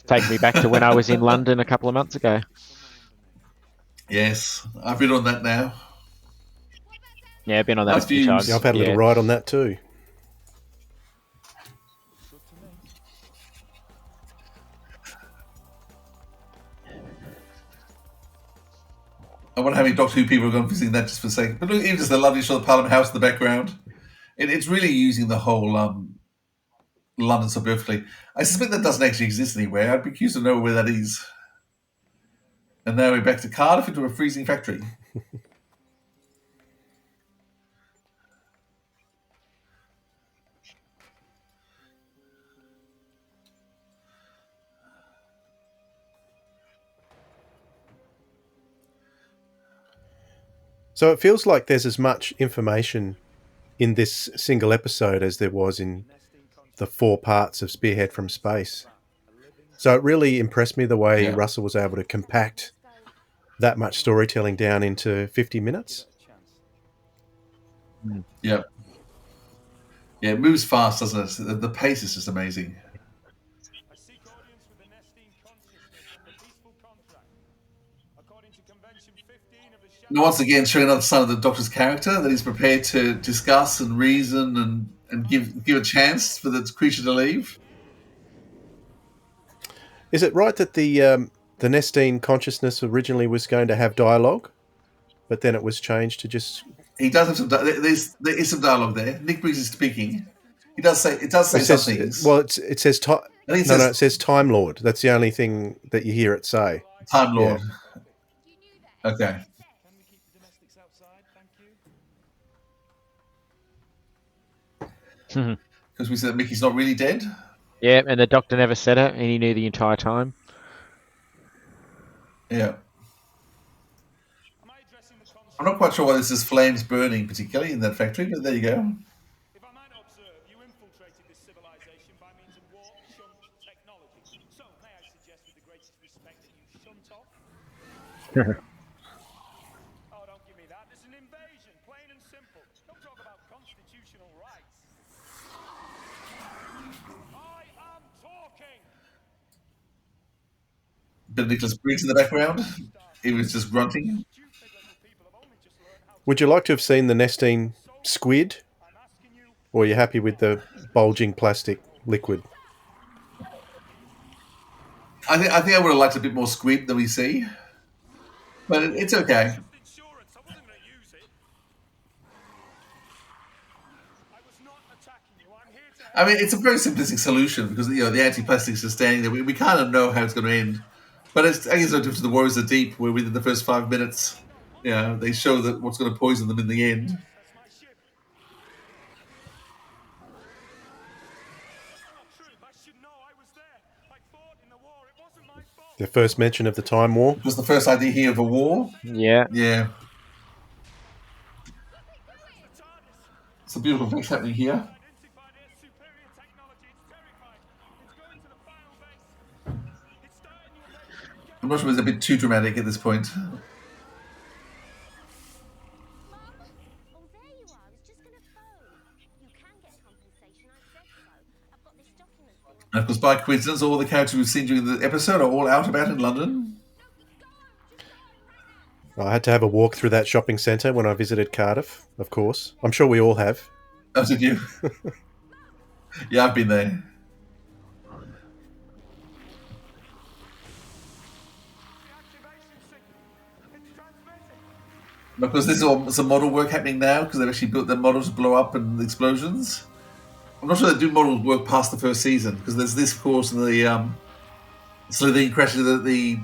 Take me back to when I was in London a couple of months ago. Yes, I've been on that now. Yeah, I've been on that Nice a few views. times. Yeah, I've had a little Yeah. ride on that too. Good to me. I wonder how many Doctor Who people are going visiting that just for a second. But look, even just the lovely shot of Parliament House in the background. It's really using the whole London so perfectly. I suspect that doesn't actually exist anywhere. I'd be curious to know where that is. And now we're back to Cardiff into a freezing factory. So it feels like there's as much information in this single episode as there was in the 4 parts of Spearhead from Space. So it really impressed me the way Russell was able to compact that much storytelling down into 50 minutes. Yeah. Yeah, it moves fast, doesn't it? The pace is just amazing. I seek audience with the Nestine consciousness and the peaceful contract. According to Convention 15 of the Now, once again, showing another side of the Doctor's character, that he's prepared to discuss and reason and give a chance for the creature to leave. Is it right that the Nestine consciousness originally was going to have dialogue, but then it was changed to just... He does have some. There is some dialogue there. Nick Briggs is speaking. It does say some things. Well, it says it says Time Lord. That's the only thing that you hear it say. Time Lord. Yeah. Okay. Can we keep the domestics outside? Thank you. Because we said that Mickey's not really dead. Yeah, and the Doctor never said it, and he knew the entire time. Yeah. I'm not quite sure why this is flames burning, particularly in that factory, but there you go. If I might observe, you infiltrated this civilization by means of warp shunt technology. So, may I suggest with the greatest respect that you shunt off? Oh, don't give me that. This is an invasion, plain and simple. Don't talk about constitutional rights. I am talking! Bit of Nicholas Briggs in the background. He was just grunting. Would you like to have seen the Nestine squid? Or are you happy with the bulging plastic liquid? I think I would have liked a bit more squid than we see. But it's okay. I mean, it's a very simplistic solution because the anti-plastics are standing there. We kind of know how it's going to end, but I guess no different to the Warriors of the Deep, where within the first 5 minutes, they show that what's going to poison them in the end. The first mention of the Time War. It was the first idea here of a war. Yeah. Yeah. It's a beautiful thing happening here. I'm not sure it's a bit too dramatic at this point. And of course, by coincidence, all the characters we've seen during the episode are all out about in London. I had to have a walk through that shopping centre when I visited Cardiff, of course. I'm sure we all have. Oh, did you? Yeah, I've been there. Because there's some model work happening now because they've actually built their models to blow up and explosions. I'm not sure they do model work past the first season because there's this, of course, and the Slitheen crashing the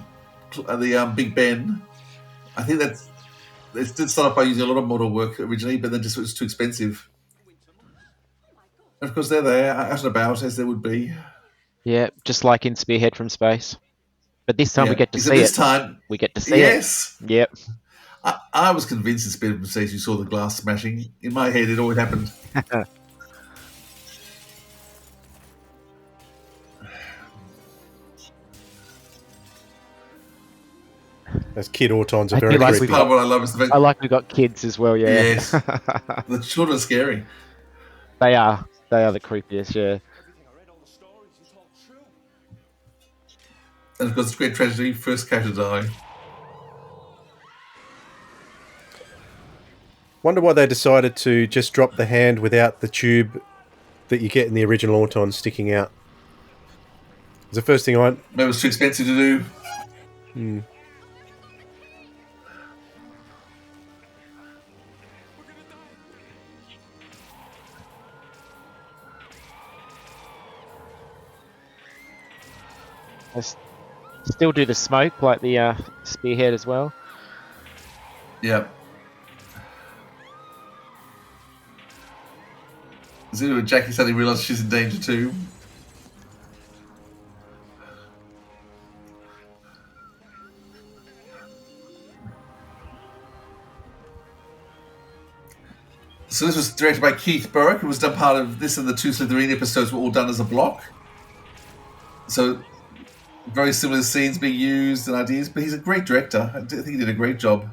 Big Ben. I think they did start off by using a lot of model work originally, but then just it was too expensive. And of course, they're there out and about as there would be. Yeah, just like in Spearhead from Space. But this time we get to see this it. time, We get to see yes. it. Yep. I was convinced in Spearhead from Space you saw the glass smashing. In my head, it always happened. Those kid autons are I very do like creepy. Part of what I love is the fact, I like we got kids as well. Yeah. yes, the children are scary. They are. They are the creepiest. Yeah. And of course, it's a great tragedy. First cat to die. Wonder why they decided to just drop the hand without the tube that you get in the original auton sticking out. It's the first thing Maybe it was too expensive to do. I still do the smoke like the Spearhead as well. Yeah. As soon as Jackie suddenly realised she's in danger too. So this was directed by Keith Burke. It was done part of this, and the two Slytherin episodes were all done as a block. So very similar scenes being used and ideas, but he's a great director. I think he did a great job.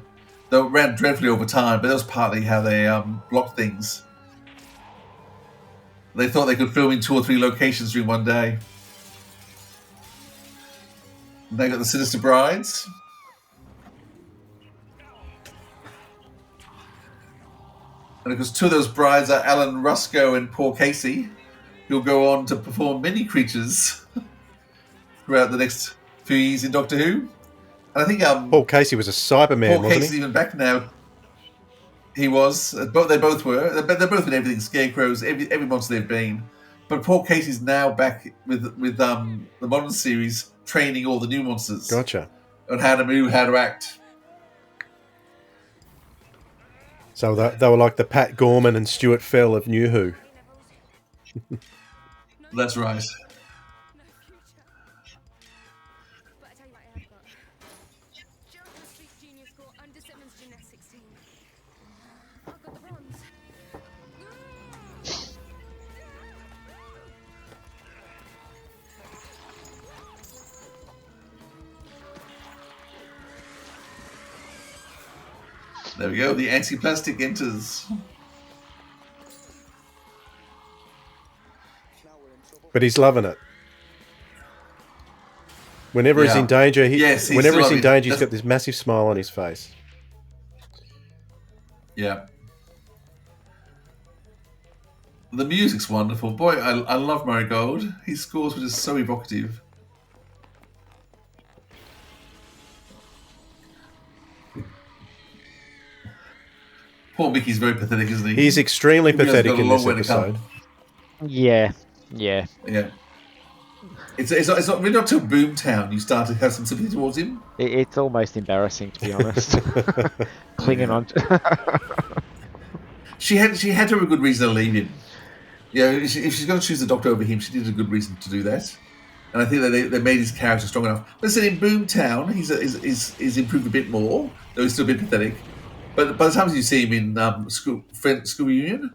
Though it ran dreadfully over time, but that was partly how they blocked things. They thought they could film in 2 or 3 locations during one day. And they got the Sinister Brides. And of course, 2 of those brides are Alan Rusco and Paul Casey, who'll go on to perform many creatures throughout the next few years in Doctor Who. And I think Paul Casey was a Cyberman, Paul wasn't Casey's he? even back now. He was. They both were. They're both in everything. Scarecrows, every monster they've been. But Paul Casey's now back with the modern series, training all the new monsters. Gotcha. On how to move, how to act. So they were like the Pat Gorman and Stuart Fell of New Who. That's right. But I tell you what I have got. Joker Street Junior Score under 7's gymnastics team. I've got the bronze. There we go. The anti-plastic enters. But he's loving it. Whenever he's in danger, he's got this massive smile on his face. Yeah. The music's wonderful. Boy, I love Marigold. His scores were just so evocative. Poor Mickey's very pathetic, isn't he? He's extremely pathetic in this episode. Yeah. It's not really not till Boomtown you start to have some sympathy towards him. It's almost embarrassing, to be honest. Clinging on. She had to have a good reason to leave him. Yeah, if she's going to choose the Doctor over him, she did a good reason to do that. And I think that they made his character strong enough. But I said in Boomtown, he's improved a bit more, though he's still a bit pathetic. But by the time you see him in school reunion,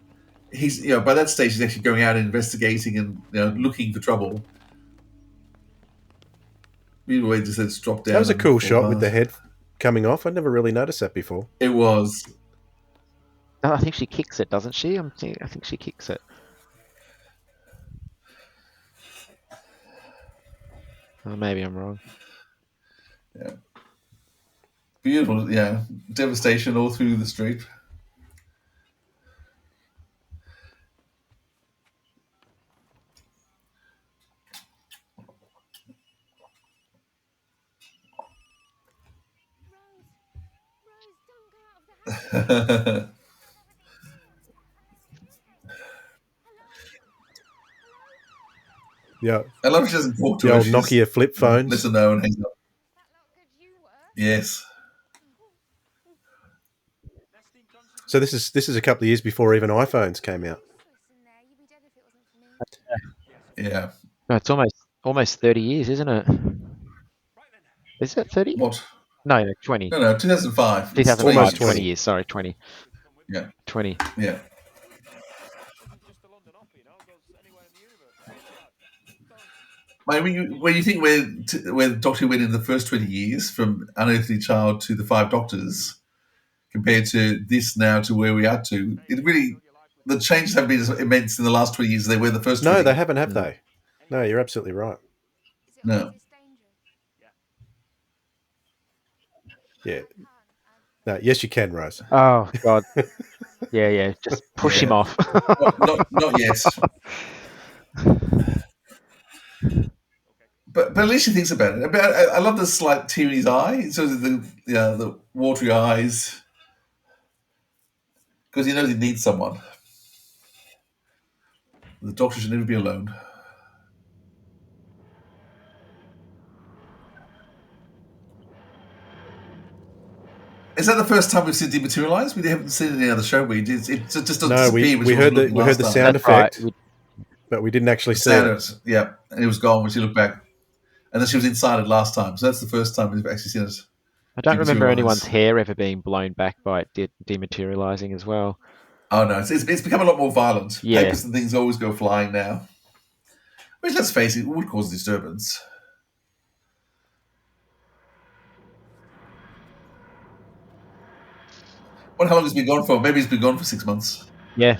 he's by that stage he's actually going out and investigating and looking for trouble. Meanwhile, just let's drop down. That was a cool shot with the head coming off. I'd never really noticed that before. It was. No, I think she kicks it, doesn't she? I think she kicks it. Oh, maybe I'm wrong. Yeah. Beautiful, yeah. Devastation all through the street. Rose, don't go out of the house. Yeah. I love she doesn't talk to the her. old Nokia flip phones. Listen, no, and hangs up. Yes. So this is a couple of years before even iPhones came out. Yeah. No, it's almost almost 30 years, isn't it? Is it 30? What? No, 20. No, 2005. It's 2005, 20 Almost 20 20. years. Sorry, 20. Yeah. 20. Yeah. When you think where Doctor went in the first 20 years, from Unearthly Child to the Five Doctors, compared to this now to where we are to, it really, the changes have been as immense in the last 20 years as they were in the first 20. No, they haven't, have they? No, you're absolutely right. No. Yeah. No, yes, you can, Rose. Oh, God. Yeah. Just push him off. Not yet. But at least she thinks about it. I love the slight tear in his eye, so the watery eyes, because he knows he needs someone. The Doctor should never be alone. Is that the first time we've seen dematerialize? We haven't seen any other show. It just doesn't disappear. we heard the sound effect, right. but we didn't actually see it. Yeah, and it was gone when she looked back, and then she was inside it last time. So that's the first time we've actually seen it. I don't remember anyone's hair ever being blown back by it dematerializing as well. Oh no, it's become a lot more violent. Yeah. Papers and things always go flying now. Which, let's face it, would cause disturbance. What? How long has he been gone for? Maybe he's been gone for 6 months. Yeah.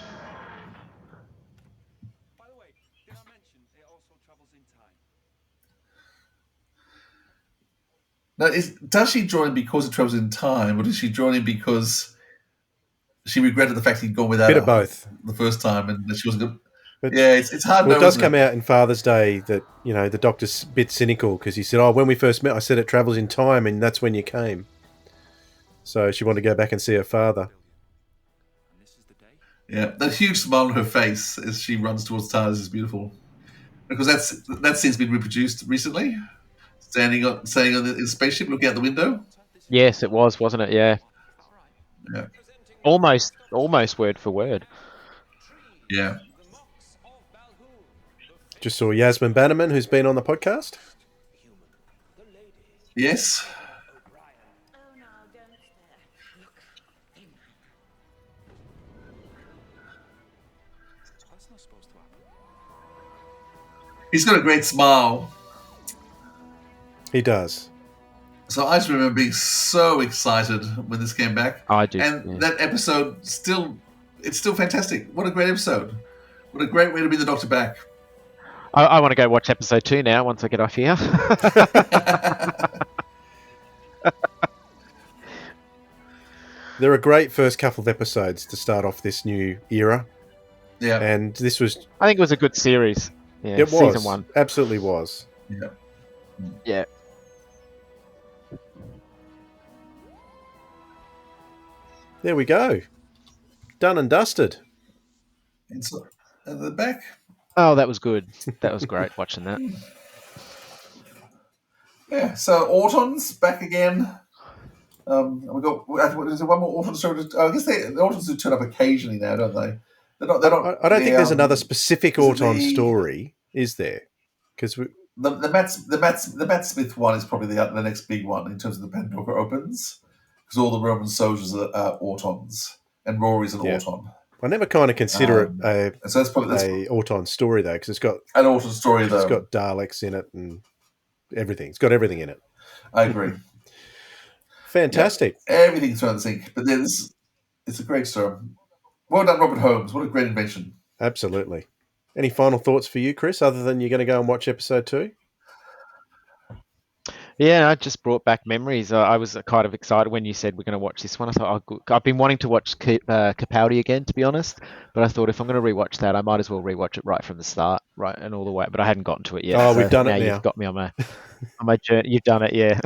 By the way, did I mention it also travels in time? Now, does she join because it travels in time, or does she join in because she regretted the fact he'd gone without Bit her of both the first time, and that she wasn't good? But, yeah, it's hard. Well, it does come out in Father's Day that the Doctor's a bit cynical because he said, "Oh, when we first met, I said it travels in time, and that's when you came." So she wanted to go back and see her father. Yeah, that huge smile on her face as she runs towards TARDIS is beautiful, because that scene's been reproduced recently. Standing on the spaceship, looking out the window. Yes, it was, wasn't it? Yeah. Yeah. Almost word for word. Yeah. Just saw Yasmin Bannerman, who's been on the podcast. Yes. He's got a great smile. He does. So I just remember being so excited when this came back. I do. And that episode it's still fantastic. What a great episode. What a great way to bring the Doctor back. I want to go watch episode 2 now once I get off here. They're a great first couple of episodes to start off this new era. Yeah. And this was... I think it was a good series. Yeah, it was. Season 1. Absolutely was. Yeah. Yeah. There we go. Done and dusted. And the back. Oh, that was good. That was great watching that. Yeah, so Autons back again. We got. Is there one more Auton story? I guess the Autons do turn up occasionally now, don't they? They're not. I don't think there's another specific Auton story, is there? Because the Matt Smith one is probably the next big one in terms of the Pandora opens, because all the Roman soldiers are Autons and Rory's an Auton. I never kind of consider it so that's probably a Auton story though, because it's got an Auton story though. It's got Daleks in it and everything. It's got everything in it. I agree. Fantastic. Yeah, everything's around the sink, but then it's a great story. Well done, Robert Holmes. What a great invention. Absolutely. Any final thoughts for you, Chris, other than you're going to go and watch episode 2? Yeah, I just brought back memories. I was kind of excited when you said we're going to watch this one. I thought, I've been wanting to watch Capaldi again, to be honest. But I thought if I'm going to rewatch that, I might as well rewatch it right from the start, right and all the way. But I hadn't gotten to it yet. Oh, we've done it now. You've got me on my journey. You've done it, yeah.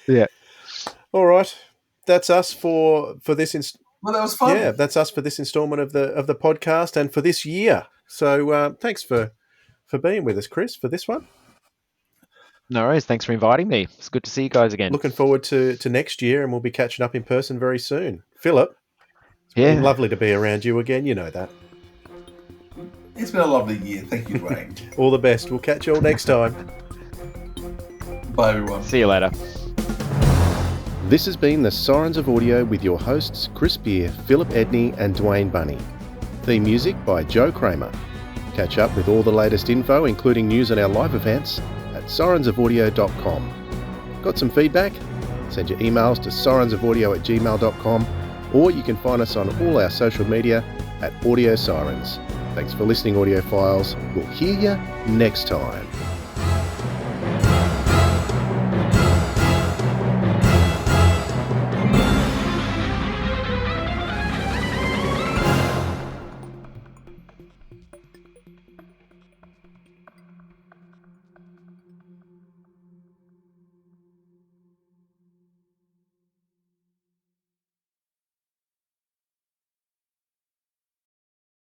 Yeah. All right, that's us for this. Well, that was fun. Yeah, that's us for this installment of the podcast and for this year. So thanks for being with us, Chris, for this one. No worries. Thanks for inviting me. It's good to see you guys again. Looking forward to next year, and we'll be catching up in person very soon. Philip, it's been lovely to be around you again. You know that. It's been a lovely year. Thank you, Dwayne. All the best. We'll catch you all next time. Bye, everyone. See you later. This has been the Sirens of Audio with your hosts Chris Beer, Philip Edney and Dwayne Bunny. Theme music by Joe Kramer. Catch up with all the latest info, including news on our live events, at sirensofaudio.com. Got some feedback? Send your emails to sirensofaudio@gmail.com, or you can find us on all our social media at Audio Sirens. Thanks for listening, audiophiles. We'll hear you next time.